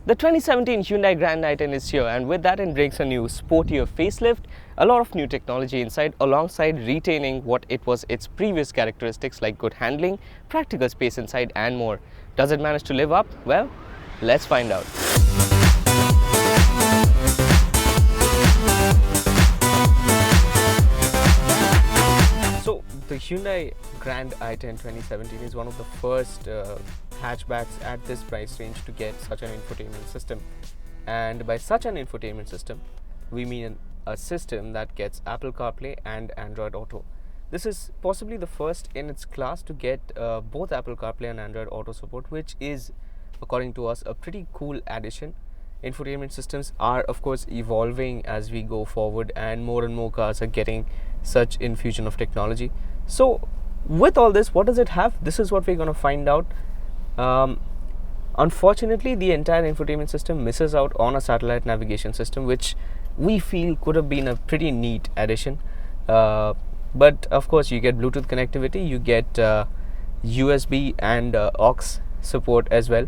The 2017 Hyundai Grand i10 is here, and with that it brings a new sportier facelift, a lot of new technology inside alongside retaining what it was its previous characteristics like good handling, practical space inside and more. Does it manage to live up? Well, let's find out. So the Hyundai Grand i10 2017 is one of the first hatchbacks at this price range to get such an infotainment system. And by such an infotainment system, we mean a system that gets Apple CarPlay and Android Auto. This is possibly the first in its class to get both Apple CarPlay and Android Auto support, which is, according to us, a pretty cool addition. Infotainment systems are of course evolving as we go forward, and more cars are getting such infusion of technology. So with all this, what does it have? This is what we're going to find out. Unfortunately, the entire infotainment system misses out on a satellite navigation system, which we feel could have been a pretty neat addition. But of course, you get Bluetooth connectivity, you get USB and aux support as well.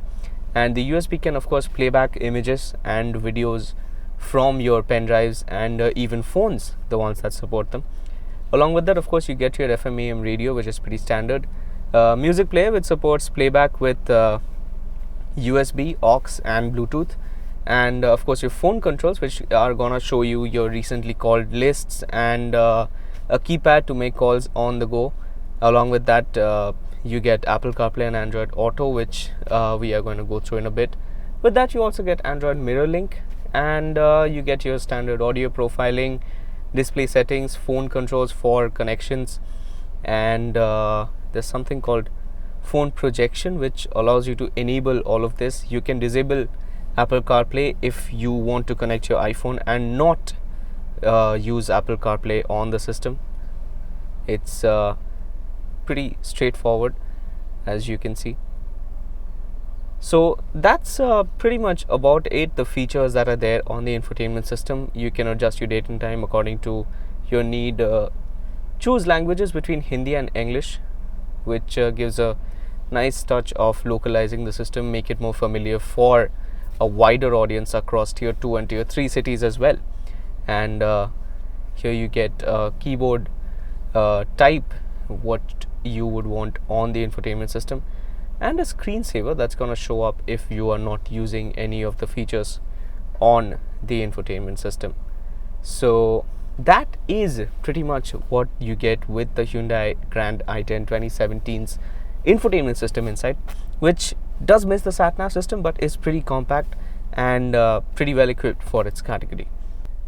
And the USB can of course play back images and videos from your pen drives and even phones, the ones that support them. Along with that, of course, you get your FM AM radio, which is pretty standard. Music player, which supports playback with USB, aux and Bluetooth. And of course your phone controls, which are gonna show you your recently called lists, and a keypad to make calls on the go. Along with that, you get Apple CarPlay and Android Auto, which we are going to go through in a bit. With that, you also get Android Mirror Link, and you get your standard audio profiling, display settings, phone controls for connections, and there's something called phone projection, which allows you to enable all of this. You can disable Apple CarPlay if you want to connect your iPhone and not use Apple CarPlay on the system. It's pretty straightforward, as you can see. So that's pretty much about it, the features that are there on the infotainment system. You can adjust your date and time according to your need. Choose languages between Hindi and English, which gives a nice touch of localizing the system, make it more familiar for a wider audience across tier 2 and tier 3 cities as well. And here you get keyboard type, what you would want on the infotainment system, and a screensaver that's going to show up if you are not using any of the features on the infotainment system. So that is pretty much what you get with the Hyundai Grand i10 2017's infotainment system inside, which does miss the sat-nav system but is pretty compact and pretty well equipped for its category.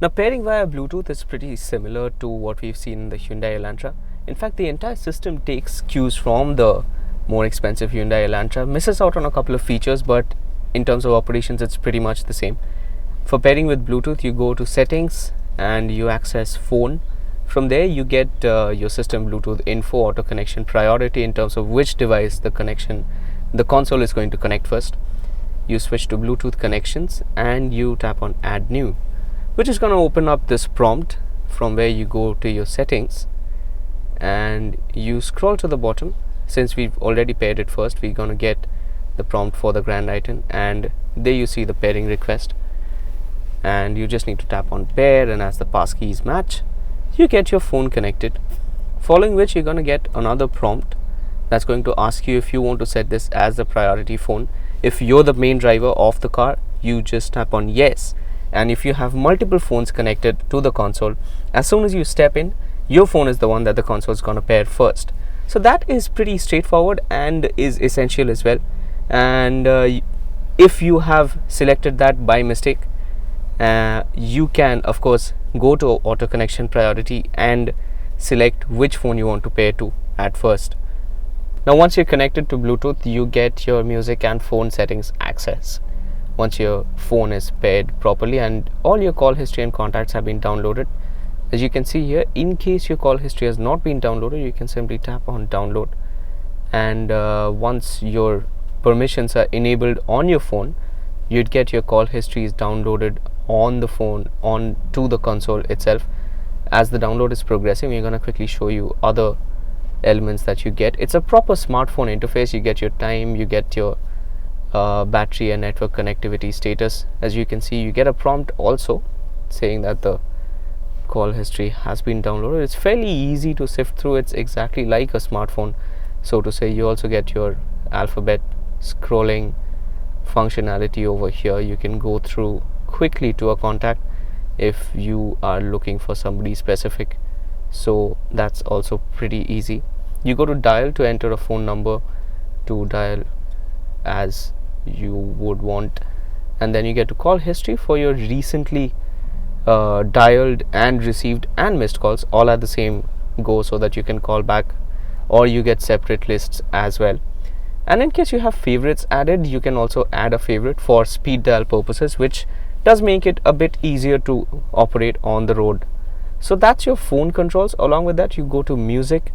Now, pairing via Bluetooth is pretty similar to what we've seen in the Hyundai Elantra. In fact, the entire system takes cues from the more expensive Hyundai Elantra, misses out on a couple of features, but in terms of operations, it's pretty much the same. For pairing with Bluetooth, you go to settings and you access phone. From there, you get your system Bluetooth info, auto connection priority in terms of which device the console is going to connect first. You switch to Bluetooth connections and you tap on add new, which is going to open up this prompt, from where you go to your settings and you scroll to the bottom. Since we've already paired it first, we're going to get the prompt for the Grand i10, and there you see the pairing request, and you just need to tap on pair, and as the passkeys match, you get your phone connected. Following which, you're going to get another prompt that's going to ask you if you want to set this as the priority phone. If you're the main driver of the car, you just tap on yes, and if you have multiple phones connected to the console, as soon as you step in, your phone is the one that the console is going to pair first. So that is pretty straightforward and is essential as well. And if you have selected that by mistake, you can of course go to auto connection priority and select which phone you want to pair to at first. Now, once you're connected to Bluetooth, you get your music and phone settings access once your phone is paired properly and all your call history and contacts have been downloaded. As you can see here, in case your call history has not been downloaded, you can simply tap on download, and once your permissions are enabled on your phone, you'd get your call histories downloaded on the phone onto the console itself. As the download is progressing, we're going to quickly show you other elements that you get. It's a proper smartphone interface. You get your time, you get your battery and network connectivity status. As you can see, you get a prompt also saying that the call history has been downloaded. It's fairly easy to sift through. It's exactly like a smartphone, so to say. You also get your alphabet scrolling functionality over here. You can go through quickly to a contact if you are looking for somebody specific, so that's also pretty easy. You go to dial to enter a phone number to dial as you would want, and then you get to call history for your recently dialed and received and missed calls all at the same go, so that you can call back, or you get separate lists as well. And in case you have favorites added, you can also add a favorite for speed dial purposes, which does make it a bit easier to operate on the road. So that's your phone controls. Along with that, you go to music,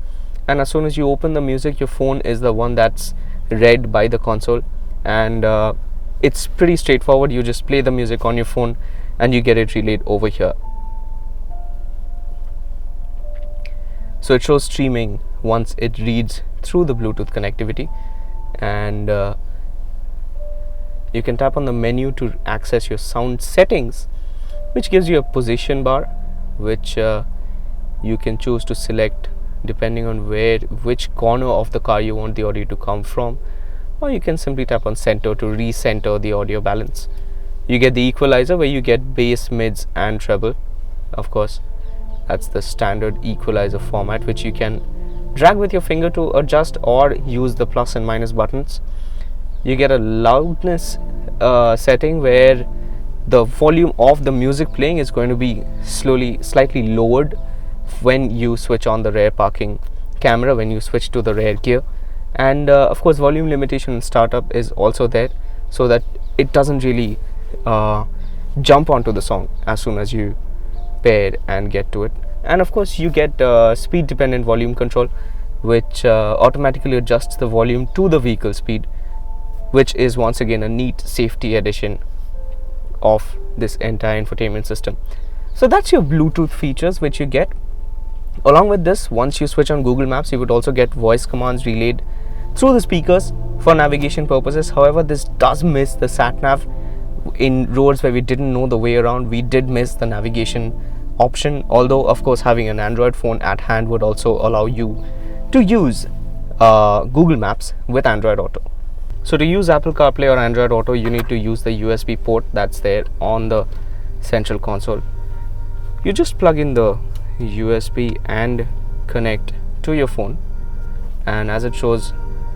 and as soon as you open the music, your phone is the one that's read by the console, and it's pretty straightforward. You just play the music on your phone and you get it relayed over here. So it shows streaming once it reads through the Bluetooth connectivity, and you can tap on the menu to access your sound settings, which gives you a position bar, which you can choose to select depending on which corner of the car you want the audio to come from, or you can simply tap on center to recenter the audio balance. You get the equalizer, where you get bass, mids and treble. Of course, that's the standard equalizer format, which you can drag with your finger to adjust or use the plus and minus buttons. You get a loudness setting, where the volume of the music playing is going to be slightly lowered when you switch on the rear parking camera, when you switch to the rear gear. And of course, volume limitation in startup is also there, so that it doesn't really jump onto the song as soon as you pair and get to it. And of course, you get speed dependent volume control, which automatically adjusts the volume to the vehicle speed, which is once again a neat safety addition of this entire infotainment system. So that's your Bluetooth features which you get. Along with this, once you switch on Google Maps, you would also get voice commands relayed through the speakers for navigation purposes. However, this does miss the sat nav. In roads where we didn't know the way around, we did miss the navigation option, although of course having an Android phone at hand would also allow you to use Google Maps with Android Auto. So to use Apple CarPlay or Android Auto, you need to use the USB port that's there on the central console. You just plug in the USB and connect to your phone, and as it shows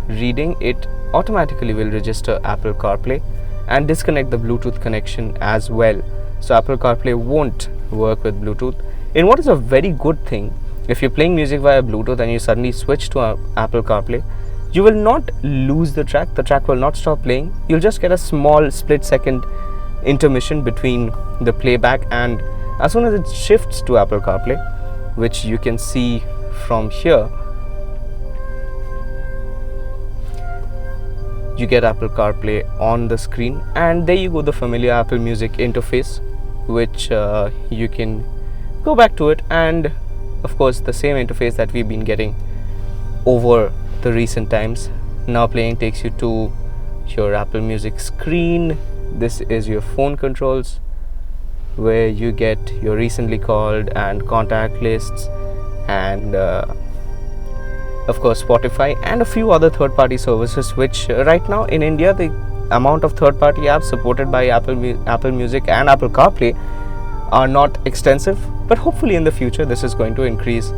reading, it automatically will register Apple CarPlay and disconnect the Bluetooth connection as well. So Apple CarPlay won't work with Bluetooth. In what is a very good thing, if you're playing music via Bluetooth and you suddenly switch to Apple CarPlay, you will not lose the track will not stop playing. You'll just get a small split-second intermission between the playback, and as soon as it shifts to Apple CarPlay, which you can see from here, you get Apple CarPlay on the screen, and there you go, the familiar Apple Music interface, which you can go back to it, and of course the same interface that we've been getting over the recent times. Now playing takes you to your Apple Music screen. This is your phone controls, where you get your recently called and contact lists, and of course Spotify and a few other third-party services, which right now in India the amount of third-party apps supported by Apple Music and Apple CarPlay are not extensive, but hopefully in the future this is going to increase.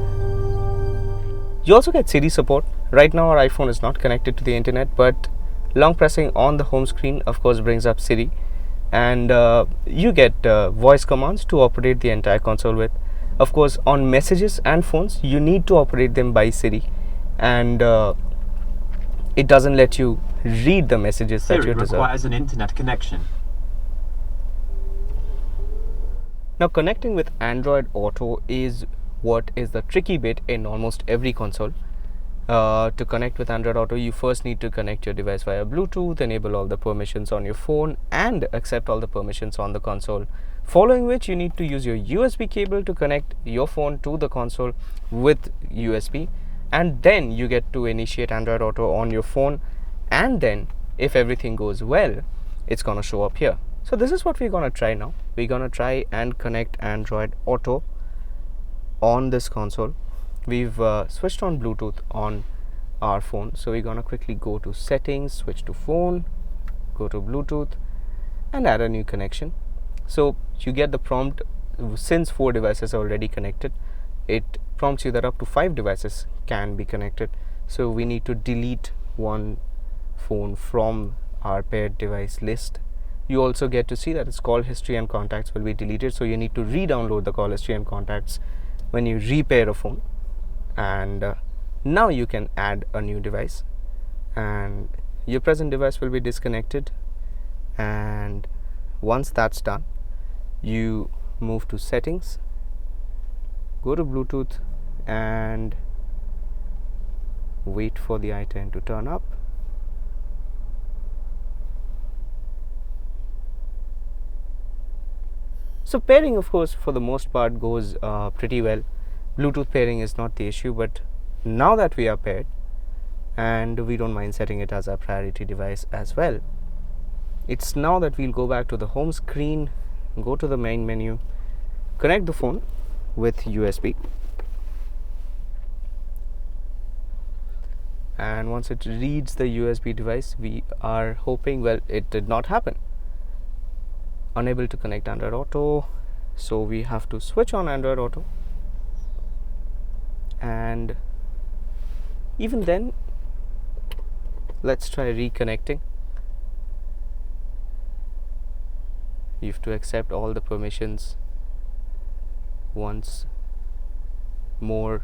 You also get Siri support. Right now our iPhone is not connected to the internet, but long pressing on the home screen of course brings up Siri, and you get voice commands to operate the entire console with. Of course, on messages and phones you need to operate them by Siri, and it doesn't let you read the messages that you deserve. Siri requires an internet connection. Now connecting with Android Auto is what is the tricky bit in almost every console. To connect with Android Auto, you first need to connect your device via Bluetooth, enable all the permissions on your phone, and accept all the permissions on the console. Following which, you need to use your USB cable to connect your phone to the console with USB, and then you get to initiate Android Auto on your phone, and then if everything goes well, it's gonna show up here. So this is what we're gonna try now. We're gonna try and connect Android Auto on this console. We've switched on Bluetooth on our phone, so we're gonna quickly go to settings, switch to phone, go to Bluetooth, and add a new connection. So you get the prompt. Since 4 devices are already connected, it prompts you that up to 5 devices can be connected. So we need to delete one phone from our paired device list. You also get to see that its call history and contacts will be deleted, so you need to re-download the call history and contacts when you repair a phone. And now you can add a new device, and your present device will be disconnected. And once that's done, you move to settings, go to Bluetooth, and wait for the i10 to turn up. So pairing, of course, for the most part goes pretty well. Bluetooth pairing is not the issue, but now that we are paired, and we don't mind setting it as our priority device as well, it's now that we'll go back to the home screen, go to the main menu, connect the phone with USB, and once it reads the USB device, we are hoping, well, it did not happen. Unable to connect Android Auto, so we have to switch on Android Auto, and even then, let's try reconnecting. You have to accept all the permissions once more,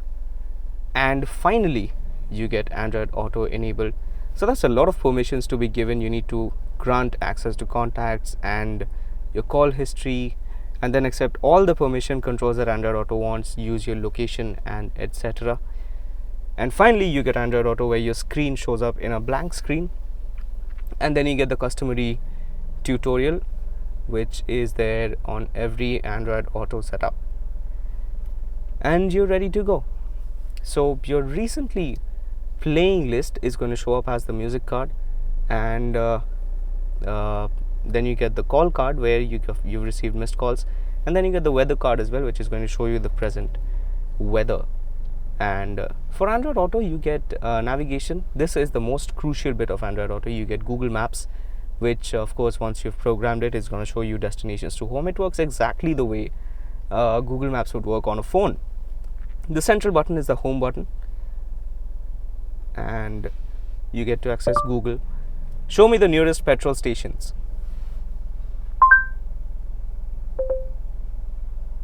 and finally you get Android Auto enabled. So that's a lot of permissions to be given. You need to grant access to contacts and your call history, and then accept all the permission controls that Android Auto wants, use your location, and etc. And finally you get Android Auto where your screen shows up in a blank screen, and then you get the customary tutorial which is there on every Android Auto setup, and you're ready to go. So your recently playing list is going to show up as the music card, and then you get the call card where you've received missed calls, and then you get the weather card as well, which is going to show you the present weather. And for Android Auto you get navigation. This is the most crucial bit of Android Auto. You get Google Maps, which of course once you've programmed it is going to show you destinations to home. It works exactly the way Google Maps would work on a phone. The central button is the home button, and you get to access Google. Show me the nearest petrol stations.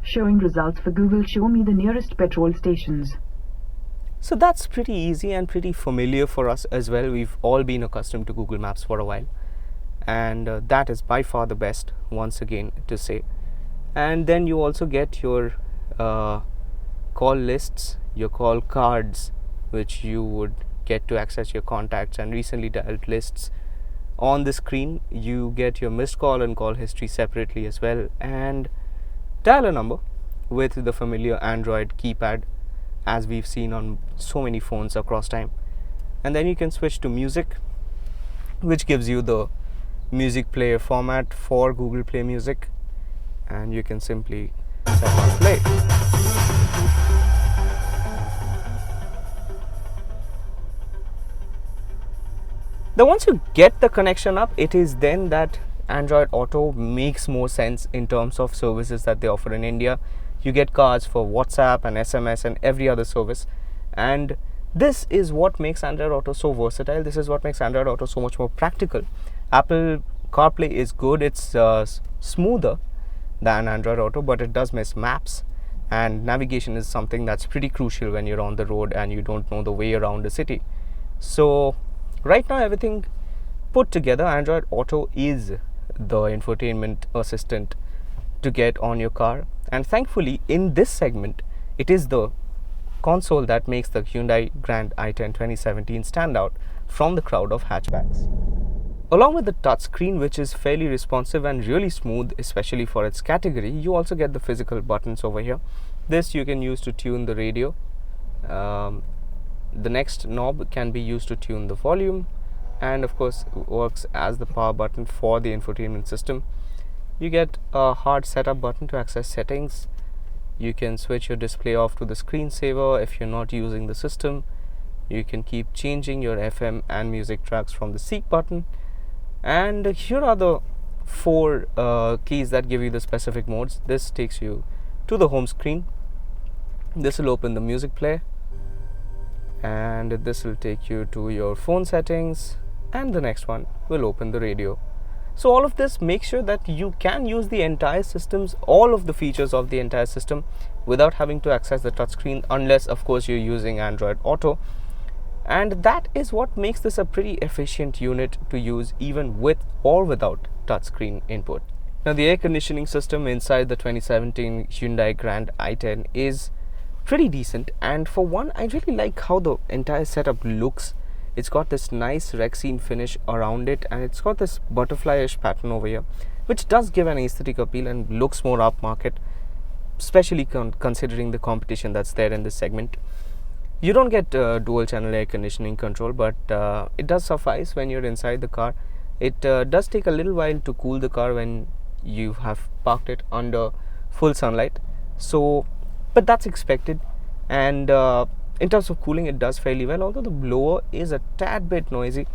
Showing results for Google. Show me the nearest petrol stations. So that's pretty easy and pretty familiar for us as well. We've all been accustomed to Google Maps for a while, and that is by far the best, once again to say. And then you also get your call lists, your call cards, which you would get to access your contacts and recently dialed lists on the screen. You get your missed call and call history separately as well, and dial a number with the familiar Android keypad as we've seen on so many phones across time. And then you can switch to music, which gives you the music player format for Google Play Music, and you can simply tap on play. Then once you get the connection up, it is then that Android Auto makes more sense in terms of services that they offer in India. You get cards for WhatsApp and SMS and every other service, and this is what makes Android Auto so versatile. This is what makes Android Auto so much more practical. Apple CarPlay is good. It's smoother than Android Auto, but it does miss maps, and navigation is something that's pretty crucial when you're on the road and you don't know the way around a city. So right now, everything put together, Android Auto is the infotainment assistant to get on your car. And thankfully, in this segment, it is the console that makes the Hyundai Grand i10 2017 stand out from the crowd of hatchbacks. Along with the touchscreen, which is fairly responsive and really smooth, especially for its category, you also get the physical buttons over here. This you can use to tune the radio. The next knob can be used to tune the volume, and of course works as the power button for the infotainment system. You get a hard setup button to access settings. You can switch your display off to the screensaver if you're not using the system. You can keep changing your FM and music tracks from the seek button. And here are the 4 keys that give you the specific modes. This takes you to the home screen. This will open the music player, and this will take you to your phone settings, and the next one will open the radio. So all of this makes sure that you can use the entire systems, all of the features of the entire system, without having to access the touchscreen, unless of course you're using Android Auto. And that is what makes this a pretty efficient unit to use, even with or without touchscreen input. Now the air conditioning system inside the 2017 Hyundai Grand i10 is pretty decent, and for one, I really like how the entire setup looks. It's got this nice Rexine finish around it, and it's got this butterfly-ish pattern over here, which does give an aesthetic appeal and looks more upmarket, especially considering the competition that's there in this segment. You don't get dual channel air conditioning control, but it does suffice when you're inside the car. It does take a little while to cool the car when you have parked it under full sunlight, so but that's expected. And in terms of cooling, it does fairly well, although the blower is a tad bit noisy,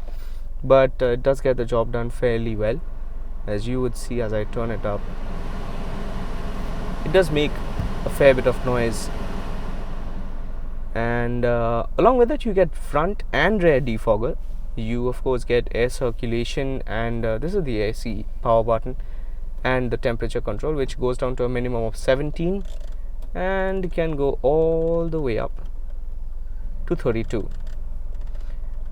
but it does get the job done fairly well. As you would see as I turn it up, it does make a fair bit of noise. And along with it, you get front and rear defogger. You of course get air circulation, and this is the AC power button, and the temperature control, which goes down to a minimum of 17 and can go all the way up to 32.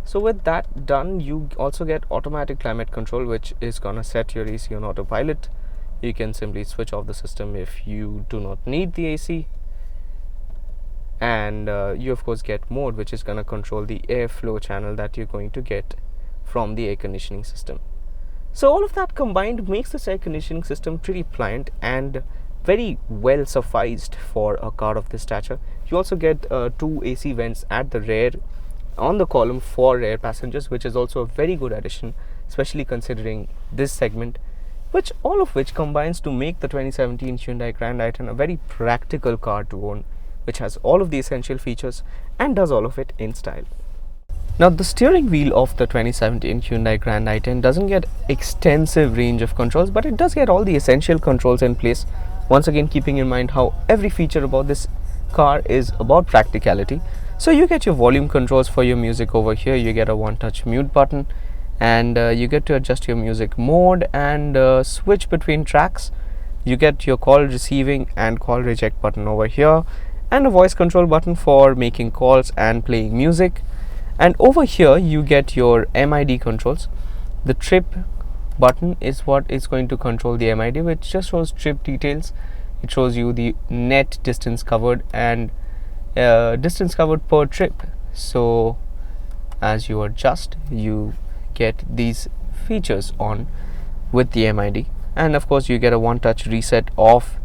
So with that done, you also get automatic climate control, which is gonna set your AC on autopilot. You can simply switch off the system if you do not need the AC. And you of course get mode, which is going to control the airflow channel that you're going to get from the air conditioning system. So all of that combined makes this air conditioning system pretty pliant and very well sufficed for a car of this stature. You also get 2 AC vents at the rear on the column for rear passengers, which is also a very good addition, especially considering this segment, which all of which combines to make the 2017 Hyundai Grand i10 a very practical car to own, which has all of the essential features and does all of it in style. Now the steering wheel of the 2017 Hyundai Grand i10 doesn't get extensive range of controls, but it does get all the essential controls in place. Once again, keeping in mind how every feature about this car is about practicality. So you get your volume controls for your music over here. You get a one-touch mute button, and you get to adjust your music mode and switch between tracks. You get your call receiving and call reject button over here, and a voice control button for making calls and playing music. And over here you get your MID controls. The trip button is what is going to control the MID, which just shows trip details. It shows you the net distance covered and distance covered per trip. So as you adjust, you get these features on with the MID. And of course you get a one-touch reset of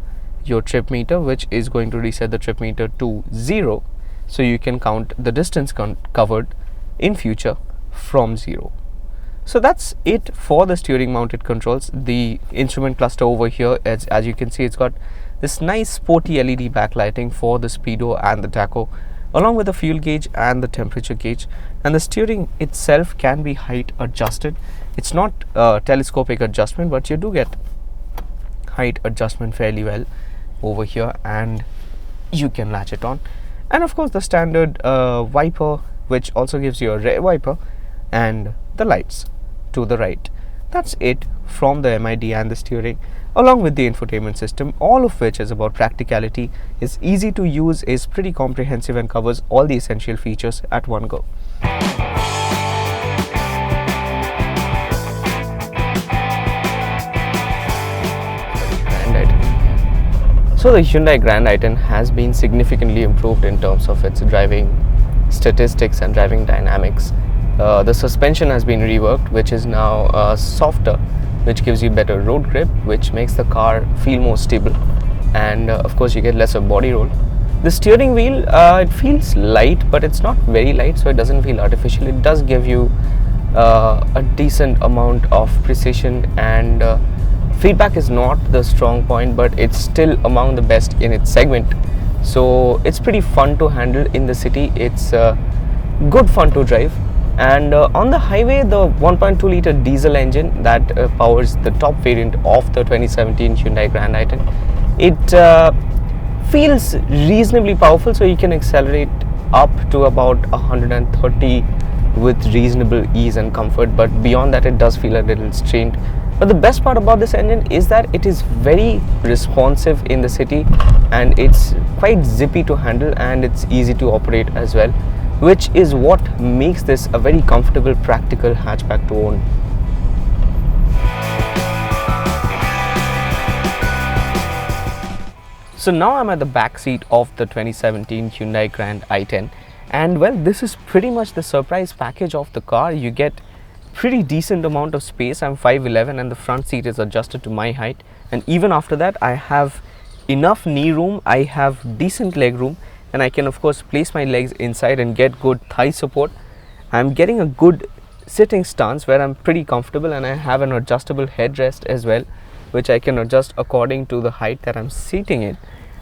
your trip meter, which is going to reset the trip meter to 0, so you can count the distance covered in future from 0. So that's it for the steering mounted controls. The instrument cluster over here, as you can see, it's got this nice sporty LED backlighting for the speedo and the tacho, along with the fuel gauge and the temperature gauge. And the steering itself can be height adjusted. It's not telescopic adjustment, but you do get height adjustment fairly well over here, and you can latch it on. And of course the standard wiper, which also gives you a rear wiper and the lights to the right. That's it from the MID and the steering, along with the infotainment system, all of which is about practicality, is easy to use, is pretty comprehensive, and covers all the essential features at one go. So the Hyundai Grand i10 has been significantly improved in terms of its driving statistics and driving dynamics. The suspension has been reworked, which is now softer, which gives you better road grip, which makes the car feel more stable, and of course you get lesser body roll. The steering wheel, it feels light, but it's not very light, so it doesn't feel artificial. It does give you a decent amount of precision, and feedback is not the strong point, but it's still among the best in its segment. So it's pretty fun to handle in the city. It's good fun to drive, and on the highway, the 1.2 litre diesel engine that powers the top variant of the 2017 Hyundai Grand i10, it feels reasonably powerful, so you can accelerate up to about 130 with reasonable ease and comfort, but beyond that it does feel a little strained. But the best part about this engine is that it is very responsive in the city, and it's quite zippy to handle, and it's easy to operate as well, which is what makes this a very comfortable, practical hatchback to own. So now I'm at the back seat of the 2017 Hyundai Grand i10, and well, this is pretty much the surprise package of the car. You get pretty decent amount of space. I'm 5'11" and the front seat is adjusted to my height, and even after that I have enough knee room, I have decent leg room, and I can of course place my legs inside and get good thigh support. I'm getting a good sitting stance where I'm pretty comfortable, and I have an adjustable headrest as well, which I can adjust according to the height that I'm seating in.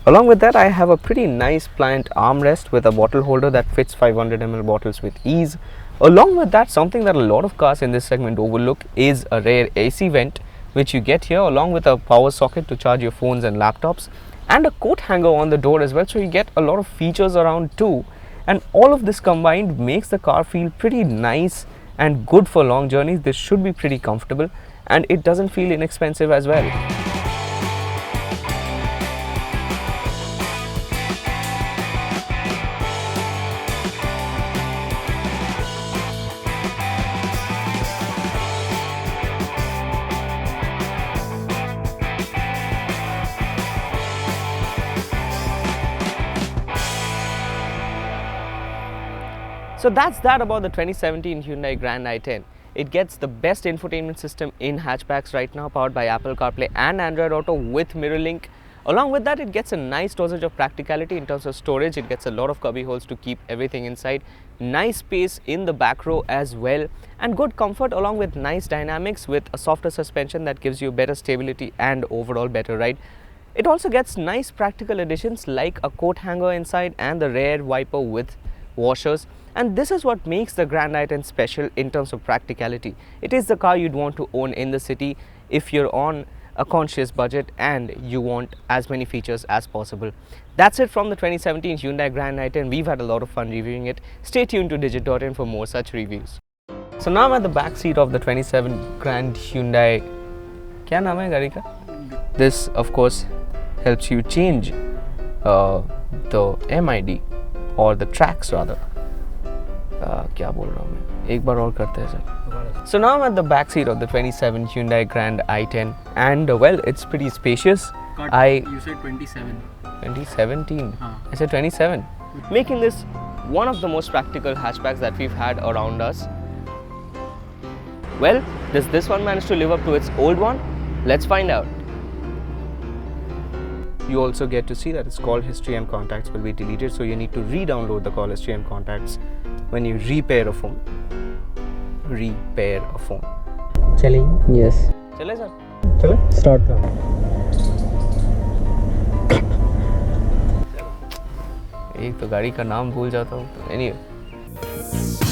Along with that, I have a pretty nice pliant armrest with a bottle holder that fits 500 ml bottles with ease. Along with that, something that a lot of cars in this segment overlook is a rear AC vent, which you get here, along with a power socket to charge your phones and laptops, and a coat hanger on the door as well, so you get a lot of features around too. And all of this combined makes the car feel pretty nice and good for long journeys. This should be pretty comfortable, and it doesn't feel inexpensive as well. So that's that about the 2017 Hyundai Grand i10. It gets the best infotainment system in hatchbacks right now, powered by Apple CarPlay and Android Auto with MirrorLink. Along with that, it gets a nice dosage of practicality in terms of storage. It gets a lot of cubby holes to keep everything inside, nice space in the back row as well, and good comfort along with nice dynamics with a softer suspension that gives you better stability and overall better ride. It also gets nice practical additions like a coat hanger inside and the rear wiper with washers, and this is what makes the Grand i10 special in terms of practicality. It is the car you'd want to own in the city if you're on a conscious budget and you want as many features as possible. That's it from the 2017 Hyundai Grand i10. We've had a lot of fun reviewing it. Stay tuned to digit.in for more such reviews. So now I'm at the back seat of the 27 Grand Hyundai. Kya naam hai gari ka? This of course helps you change the MID or the tracks rather. क्या बोल रहा हूँ मैं, एक बार और करते हैं sir. So now I'm at the back seat of the 27 Hyundai Grand i10, and well, it's pretty spacious. You said 27. 2017. I said 27. Making this one of the most practical hatchbacks that we've had around us. Well, does this one manage to live up to its old one? Let's find out. You also get to see that its call history and contacts will be deleted, so you need to re-download the call history and contacts when you repair a phone. Repair a phone. चलें? Yes. चले sir? चले? Start कर. एक तो गाड़ी का नाम भूल जाता हूँ. Anyway.